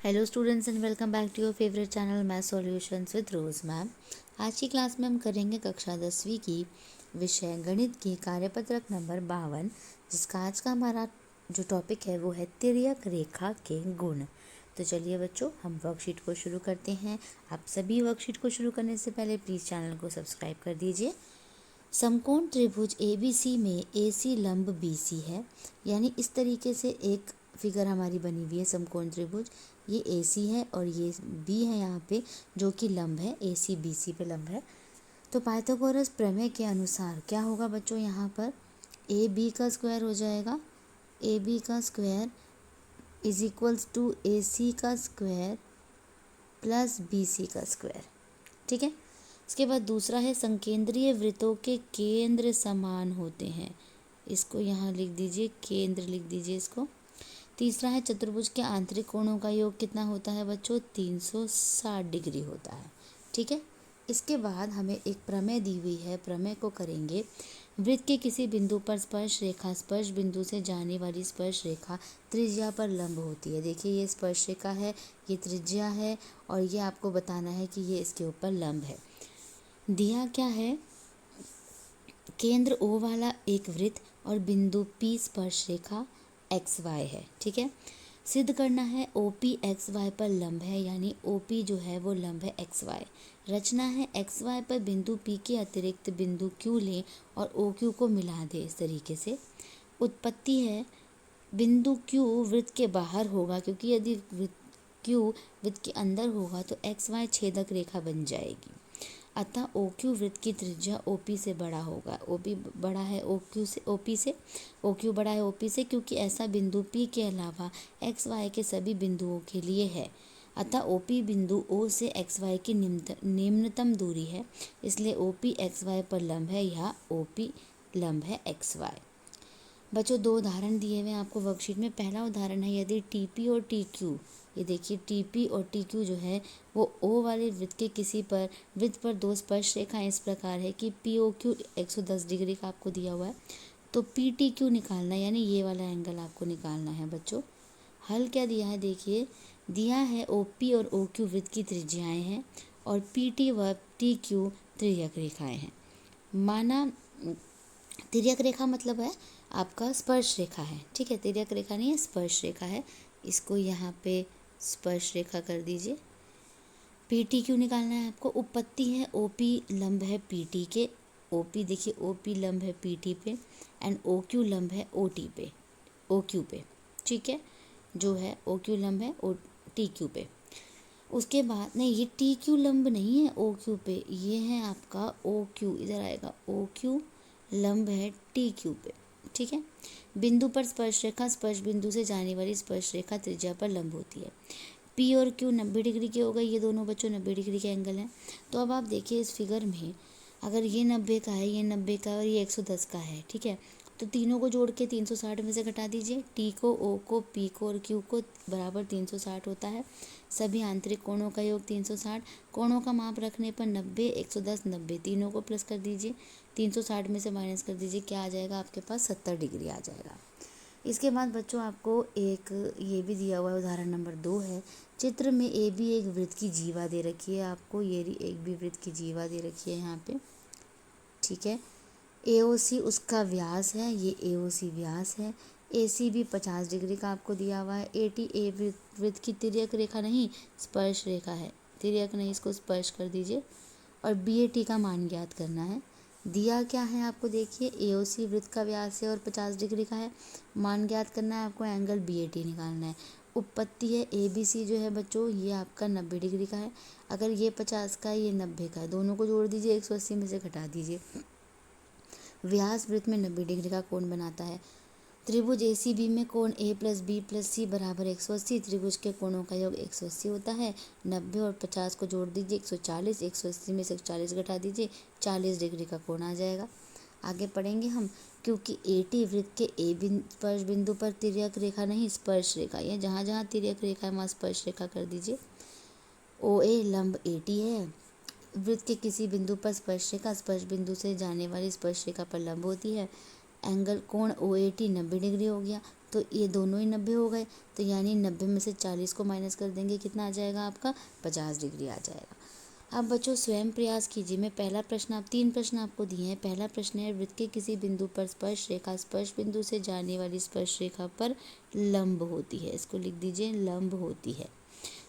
Hello students and welcome back to your favourite channel math solutions with Rose ma'am. आज की class में हम करेंगे कक्षा 10वीं की विषय गणित की कार्यपत्रक नंबर 52, जिसका आज का हमारा जो टॉपिक है वो है तिर्यक रेखा के गुण। तो चलिए बच्चों, हम वर्कशीट को शुरू करते हैं। आप सभी वर्कशीट को शुरू करने से पहले प्लीज़ चैनल को सब्सक्राइब कर दीजिए। समकोण त्रिभुज ABC में AC लंब BC है, यानी इस तरीके से एक फिगर हमारी बनी हुई है। समकोण त्रिभुज ये AC है और ये B है यहाँ पे, जो कि लंब है, AC BC पे लंब है। तो पाइथागोरस प्रमेय के अनुसार क्या होगा बच्चों, यहाँ पर AB का स्क्वायर हो जाएगा, AB का square is equals to AC का स्क्वायर प्लस BC का स्क्वायर। ठीक है। इसके बाद दूसरा है संकेंद्रीय वृत्तों के केंद्र समान होते हैं, इसको यहाँ लिख दीजिए, केंद्र लिख दीजिए इसको। तीसरा है चतुर्भुज के आंतरिक कोणों का योग कितना होता है बच्चों, 360 डिग्री होता है। ठीक है। इसके बाद हमें एक प्रमेय दी हुई है, प्रमेय को करेंगे। वृत्त के किसी बिंदु पर स्पर्श रेखा स्पर्श बिंदु से जाने वाली स्पर्श रेखा त्रिज्या पर लंब होती है। देखिए ये स्पर्श रेखा है, ये त्रिज्या है और ये आपको बताना है कि ये इसके ऊपर लंब है। दिया क्या है, केंद्र O वाला एक वृत्त और बिंदु P स्पर्श रेखा XY है। ठीक है। सिद्ध करना है OP XY पर लंब है, यानी OP जो है वो लंब है XY। रचना है XY पर बिंदु P के अतिरिक्त बिंदु Q लें और OQ को मिला दें इस तरीके से। उत्पत्ति है बिंदु Q वृत्त के बाहर होगा, क्योंकि यदि Q वृत्त के अंदर होगा तो XY छेदक रेखा बन जाएगी। अतः OQ वृत्त की त्रिज्या OP से बड़ा होगा। OP बड़ा है OQ से, OQ बड़ा है OP से, क्योंकि ऐसा बिंदु P के अलावा XY के सभी बिंदुओं के लिए है। अतः OP बिंदु O से XY की निम्नतम दूरी है, इसलिए OP XY पर लंब है या OP लंब है XY। बच्चों दो उदाहरण दिए हुए हैं आपको वर्कशीट में। पहला उदाहरण है, यदि TP और TQ, ये देखिए TP और TQ जो है वो O वाले वृत्त के किसी पर वृत्त पर दो स्पर्श रेखाएं इस प्रकार है कि POQ 110 डिग्री का आपको दिया हुआ है, तो PTQ निकालना, यानी ये वाला एंगल आपको निकालना है बच्चों। हल क्या दिया है, देखिए दिया है OP और OQ वृत्त की त्रिज्याएं हैं और PT व TQ तिर्यक रेखाएं हैं। माना तिर्यक रेखा मतलब है आपका स्पर्श रेखा है। ठीक है, तिर्यक रेखा नहीं है, स्पर्श रेखा है। इसको यहाँ पे स्पर्श रेखा कर दीजिए। PTQ निकालना है आपको। उत्पत्ति है OP लंब है PT के, OP देखिए OP लंब है PT पे एंड OQ लंब है OT पे, OQ पे। ठीक है, जो है OQ लंब है TQ पे। उसके बाद नहीं, ये TQ लंब नहीं है OQ पे, ये है आपका OQ, इधर आएगा OQ लंब है TQ पे। ठीक है। बिंदु पर स्पर्श रेखा स्पर्श बिंदु से जाने वाली स्पर्श रेखा त्रिज्या पर लंब होती है। P और Q 90 डिग्री के हो गए, ये दोनों बच्चों 90 डिग्री के एंगल हैं। तो अब आप देखिए इस फिगर में, अगर ये 90 का है, ये 90 का है और ये 110 का है, ठीक है, तो तीनों को जोड़ के 360 में से घटा दीजिए। T को, O को, P को और Q को बराबर 360 होता है। सभी आंतरिक कोणों का योग 360। कोणों का माप रखने पर 90, 110, 90 तीनों को प्लस कर दीजिए। 360 में से माइनस कर दीजिए, क्या आ जाएगा आपके पास, 70 डिग्री आ जाएगा। इसके बाद बच्चों आपको एक ये भी दिया हुआ है, उदाहरण नंबर 2 है। चित्र में AB एक वृत्त की जीवा दे रखी है आपको, ये एक भी वृत्त की जीवा दे रखी है यहाँ पे। ठीक है। AOC उसका व्यास है, ये AOC व्यास है। AC भी 50 डिग्री का आपको दिया हुआ है। AT A वृत्त की तिर्यक रेखा नहीं, स्पर्श रेखा है, तिर्यक नहीं, इसको स्पर्श कर दीजिए। और BAT का मान ज्ञात करना है। दिया क्या है आपको, देखिए AOC वृत्त का व्यास है और 50 डिग्री का है। मान ज्ञात करना है आपको, एंगल BAT निकालना है। उत्पत्ति है ABC जो है बच्चों, ये आपका 90 डिग्री का है। अगर ये 50 का है, ये 90 का है, दोनों को जोड़ दीजिए, 180 में से घटा दीजिए। व्यास वृत्त में 90 डिग्री का कोण बनाता है। त्रिभुज ACB में कोण A plus B plus C बराबर 180। त्रिभुज के कोणों का योग 180 होता है। 90 और 50 को जोड़ दीजिए, 140, 180 में से 40 घटा दीजिए, 40 डिग्री का कोण आ जाएगा। आगे पढ़ेंगे हम, क्योंकि AT वृत्त के स्पर्श बिंदु पर तिर्यक रेखा नहीं, स्पर्श रेखा, ये जहाँ जहाँ तिर्यक रेखा है वहाँ स्पर्श रेखा कर दीजिए। OA लंब AT है। वृत्त के किसी बिंदु पर स्पर्श रेखा स्पर्श बिंदु से जाने वाली स्पर्श रेखा पर लंब होती है। एंगल कोण OAT 90 डिग्री हो गया। तो ये दोनों ही 90 हो गए, तो यानी 90 में से 40 को माइनस कर देंगे, कितना आ जाएगा आपका 50 डिग्री आ जाएगा। अब बच्चों स्वयं प्रयास कीजिए। मैं पहला प्रश्न, आप 3 प्रश्न आपको दिए हैं। पहला प्रश्न है वृत्त के किसी बिंदु पर स्पर्श रेखा स्पर्श बिंदु से जाने वाली स्पर्श रेखा पर लंब होती है। इसको लिख दीजिए, लंब होती है।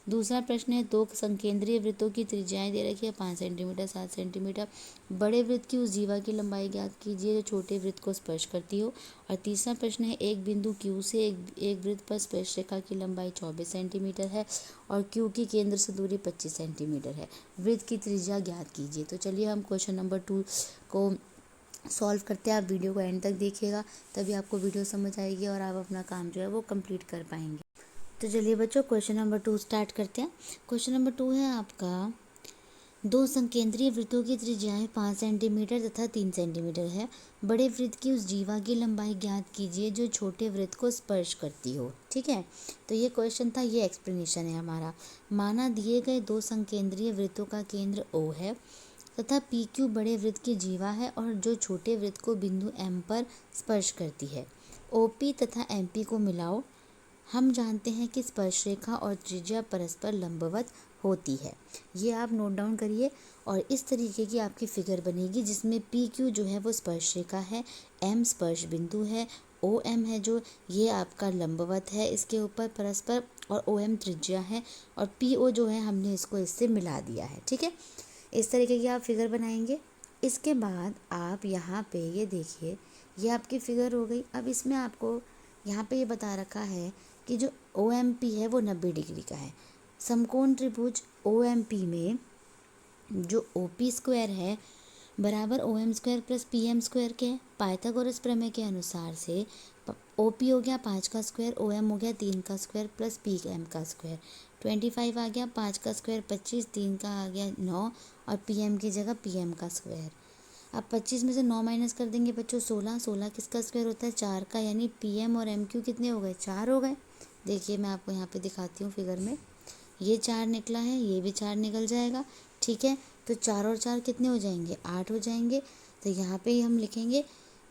दूसरा प्रश्न है दो संकेंद्रीय वृत्तों की त्रिज्याएं दे रखी है 5 सेंटीमीटर 7 सेंटीमीटर। बड़े वृत्त की उस जीवा की लंबाई ज्ञात कीजिए जो छोटे वृत्त को स्पर्श करती हो। और तीसरा प्रश्न है एक बिंदु Q से एक वृत्त पर स्पर्श रेखा की लंबाई 24 सेंटीमीटर है और Q की केंद्र से दूरी 25 सेंटीमीटर है। वृत्त की त्रिज्या ज्ञात कीजिए। तो चलिए हम क्वेश्चन नंबर 2 को सॉल्व करते हैं। आप वीडियो को एंड तक देखिएगा, तभी आपको वीडियो समझ आएगी और आप अपना काम जो है वो कंप्लीट कर पाएंगे। तो चलिए बच्चों क्वेश्चन नंबर 2 स्टार्ट करते हैं। क्वेश्चन नंबर 2 है आपका दो संकेंद्रीय वृत्तों की त्रिज्याएं 5 सेंटीमीटर तथा 3 सेंटीमीटर है। बड़े वृत्त की उस जीवा की लंबाई ज्ञात कीजिए जो छोटे वृत्त को स्पर्श करती हो। ठीक है, तो ये क्वेश्चन था, ये एक्सप्लेनेशन है हमारा। माना दिए गए दो संकेंद्रीय वृत्तों का केंद्र O है तथा PQ बड़े वृत्त की जीवा है और जो छोटे वृत्त को बिंदु M पर स्पर्श करती है। OP तथा MP को मिलाओ। हम जानते हैं कि स्पर्श रेखा और त्रिज्या परस्पर लंबवत होती है। ये आप नोट डाउन करिए और इस तरीके की आपकी फिगर बनेगी जिसमें PQ जो है वो स्पर्श रेखा है, M स्पर्श बिंदु है, OM है जो ये आपका लंबवत है इसके ऊपर परस्पर, और OM त्रिज्या है, और PO जो है हमने इसको इससे मिला दिया है। ठीक है, इस तरीके की आप फिगर बनाएंगे। इसके बाद आप यहाँ पे ये देखिए, ये आपकी फिगर हो गई। अब इसमें आपको यहाँ पे ये बता रखा है कि जो OMP है वो 90 डिग्री का है। समकोण त्रिभुज OMP में जो OP स्क्वायर है बराबर OM square plus PM square के है। पाइथागोरस प्रमेय के अनुसार से OP हो गया 5 का स्क्वायर, OM हो गया 3 का स्क्वायर प्लस PM का स्क्वायर। 25 आ गया, 5 का स्क्वायर 25, 3 का आ गया 9 और PM की जगह PM का स्क्वायर। अब 25 में से 9 माइनस कर देंगे बच्चों 16। 16 किसका स्क्वायर होता है 4 का, यानी PM और MQ कितने हो गए 4 हो गए। देखिए मैं आपको यहाँ पे दिखाती हूँ फिगर में, ये 4 निकला है, ये भी 4 निकल जाएगा। ठीक है, तो 4 और 4 कितने हो जाएंगे 8 हो जाएंगे। तो यहाँ पे हम लिखेंगे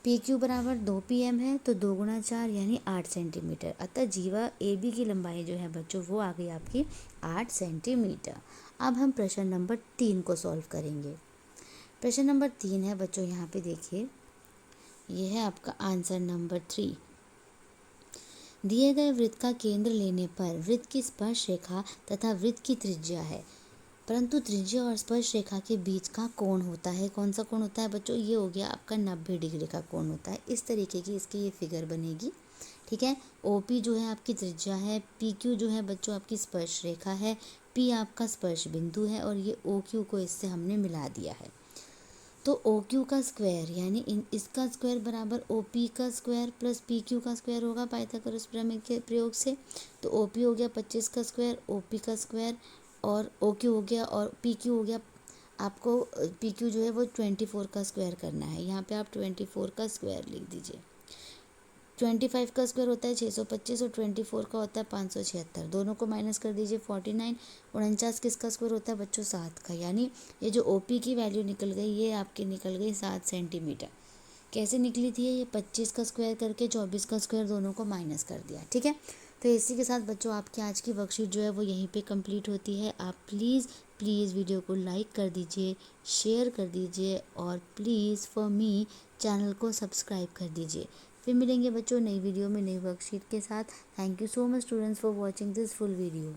PQ बराबर 2 PM है तो 2 गुणा 4 यानी 8 सेंटीमीटर। अतः जीवा AB की लंबाई जो है बच्चों वो आ गई आपकी 8 सेंटीमीटर। अब हम प्रश्न नंबर 3 को सॉल्व करेंगे। प्रश्न नंबर 3 है बच्चों, यहाँ पे देखिए, ये है आपका आंसर नंबर 3। दिए गए वृत्त का केंद्र लेने पर वृत्त की स्पर्श रेखा तथा वृत्त की त्रिज्या है, परंतु त्रिज्या और स्पर्श रेखा के बीच का कोण होता है। कौन सा कोण होता है बच्चों, ये हो गया आपका 90 डिग्री का कोण होता है। इस तरीके की इसकी ये फिगर बनेगी। ठीक है, OP जो है आपकी त्रिज्या है, PQ जो है बच्चों आपकी स्पर्श रेखा है, P आपका स्पर्श बिंदु है और ये OQ को इससे हमने मिला दिया है। तो OQ का स्क्वायर यानी इसका स्क्वायर बराबर OP का स्क्वायर प्लस PQ का स्क्वायर होगा पाइथागोरस प्रमेय के प्रयोग से। तो OP हो गया 25 का स्क्वायर, OP का स्क्वायर और OQ हो गया, और PQ हो गया, आपको PQ जो है वो 24 का स्क्वायर करना है। यहाँ पे आप 24 का स्क्वायर लिख दीजिए। 25 का स्क्वायर होता है 625 और 24 का होता है 576। दोनों को माइनस कर दीजिए 49। 49 किसका स्क्वायर होता है बच्चों 7 का, यानी ये जो OP की वैल्यू निकल गई ये आपकी निकल गई 7 सेंटीमीटर। कैसे निकली थी ये 25 का स्क्वायर करके 24 का स्क्वायर दोनों को माइनस कर दिया। ठीक है, तो इसी के साथ बच्चों आपकी आज की वर्कशीट जो है वो यहीं पे कंप्लीट होती है। आप प्लीज़ वीडियो को लाइक कर दीजिए, शेयर कर दीजिए और प्लीज़ फॉर मी चैनल को सब्सक्राइब कर दीजिए। फिर मिलेंगे बच्चों नई वीडियो में नई वर्कशीट के साथ। Thank you so much students for watching this full video.